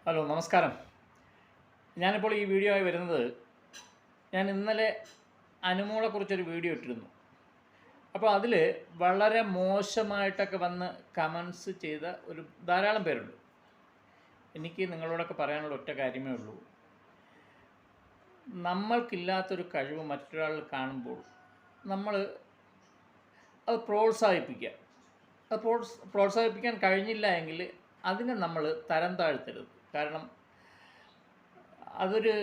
Hello നമസ്കാരം. ഞാനിപ്പോൾ ഈ വീഡിയോ ആയി വരുന്നത്, ഞാൻ ഇന്നലെ അനുമോളെക്കുറിച്ചൊരു വീഡിയോ ഇട്ടിരുന്നു. അപ്പോൾ അതിൽ വളരെ മോശമായിട്ടൊക്കെ വന്ന് കമൻസ് ചെയ്ത ധാരാളം പേരുണ്ട്. എനിക്ക് നിങ്ങളോടൊക്കെ പറയാനുള്ള ഒറ്റ കാര്യമേ ഉള്ളൂ, നമ്മൾക്കില്ലാത്തൊരു കഴിവ് മറ്റൊരാൾ കാണുമ്പോൾ നമ്മൾ അത് പ്രോത്സാഹിപ്പിക്കുക. അത് പ്രോത്സാഹിപ്പിക്കാൻ കഴിഞ്ഞില്ല എങ്കിൽ അതിനെ നമ്മൾ തരം താഴ്ത്തരുത്. കാരണം അതൊരു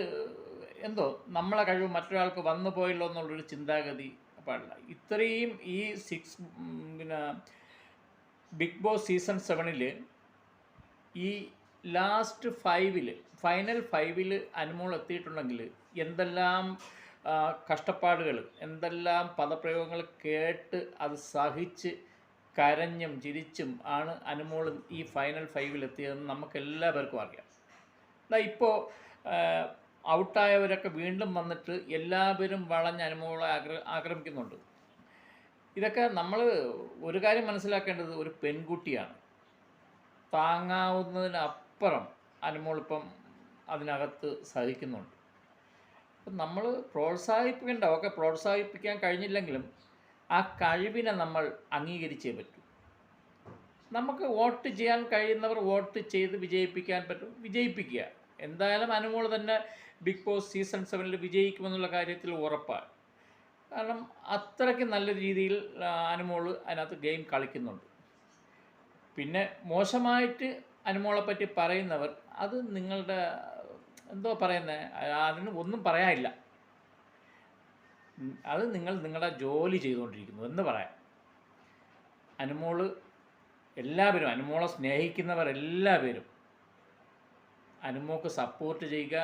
എന്തോ നമ്മളെ കഴിവ് മറ്റൊരാൾക്ക് വന്നു പോയല്ലോ എന്നുള്ളൊരു ചിന്താഗതി പാടില്ല. ഇത്രയും ഈ പിന്നെ ബിഗ് ബോസ് സീസൺ 7 ഈ ലാസ്റ്റ് ഫൈനൽ 5 അനുമോൾ എത്തിയിട്ടുണ്ടെങ്കിൽ എന്തെല്ലാം കഷ്ടപ്പാടുകൾ, എന്തെല്ലാം പദപ്രയോഗങ്ങൾ കേട്ട് അത് സഹിച്ച് കരഞ്ഞും ചിരിച്ചും ആണ് അനുമോൾ ഈ ഫൈനൽ 5 എത്തിയതെന്ന് നമുക്കെല്ലാവർക്കും അറിയാം. ഇപ്പോൾ ഔട്ടായവരൊക്കെ വീണ്ടും വന്നിട്ട് എല്ലാവരും വളഞ്ഞ് അനുമോളെ ആക്രമിക്കുന്നുണ്ട്. ഇതൊക്കെ നമ്മൾ ഒരു കാര്യം മനസ്സിലാക്കേണ്ടത്, ഒരു പെൺകുട്ടിയാണ്. താങ്ങാവുന്നതിനപ്പുറം അനുമോളിപ്പം അതിനകത്ത് സഹിക്കുന്നുണ്ട്. അപ്പം നമ്മൾ പ്രോത്സാഹിപ്പിക്കാൻ കഴിഞ്ഞില്ലെങ്കിലും ആ കഴിവിനെ നമ്മൾ അംഗീകരിച്ചേ പറ്റൂ. നമുക്ക് വോട്ട് ചെയ്യാൻ കഴിയുന്നവർ വോട്ട് ചെയ്ത് വിജയിപ്പിക്കാൻ പറ്റും, വിജയിപ്പിക്കുക. എന്തായാലും അനുമോൾ തന്നെ ബിഗ് ബോസ് സീസൺ 7 വിജയിക്കുമെന്നുള്ള കാര്യത്തിൽ ഉറപ്പാണ്. കാരണം അത്രയ്ക്ക് നല്ല രീതിയിൽ അനുമോൾ അതിനകത്ത് ഗെയിം കളിക്കുന്നുണ്ട്. പിന്നെ മോശമായിട്ട് അനുമോളെ പറ്റി പറയുന്നവർ, അത് നിങ്ങളുടെ എന്തോ പറയുന്നത്, അതിന് ഒന്നും പറയാനില്ല. അത് നിങ്ങളുടെ ജോലി ചെയ്തുകൊണ്ടിരിക്കുന്നു എന്ന് പറയാം. അനുമോൾ എല്ലാവരും, അനുമോളെ സ്നേഹിക്കുന്നവർ എല്ലാവരും അനുമോൾക്ക് സപ്പോർട്ട് ചെയ്യുക,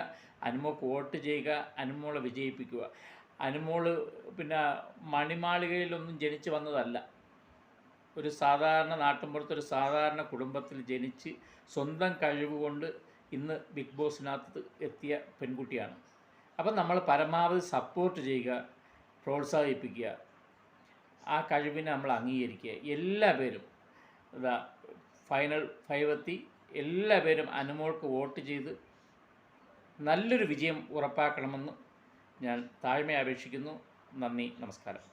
അനുമോൾക്ക് വോട്ട് ചെയ്യുക, അനുമോളെ വിജയിപ്പിക്കുക. അനുമോൾ പിന്നെ മണിമാളികയിലൊന്നും ജനിച്ച് വന്നതല്ല. ഒരു സാധാരണ നാട്ടിൻപുറത്തൊരു സാധാരണ കുടുംബത്തിൽ ജനിച്ച് സ്വന്തം കഴിവുകൊണ്ട് ഇന്ന് ബിഗ് ബോസിനകത്ത് എത്തിയ പെൺകുട്ടിയാണ്. അപ്പം നമ്മൾ പരമാവധി സപ്പോർട്ട് ചെയ്യുക, പ്രോത്സാഹിപ്പിക്കുക, ആ കഴിവിനെ നമ്മൾ അംഗീകരിക്കുക. എല്ലാവരും ഫൈനൽ 5 എല്ലാവരും അനുമോൾക്ക് വോട്ട് ചെയ്ത് നല്ലൊരു വിജയം ഉറപ്പാക്കണമെന്ന് ഞാൻ താഴ്മയെ അപേക്ഷിക്കുന്നു. നന്ദി, നമസ്കാരം.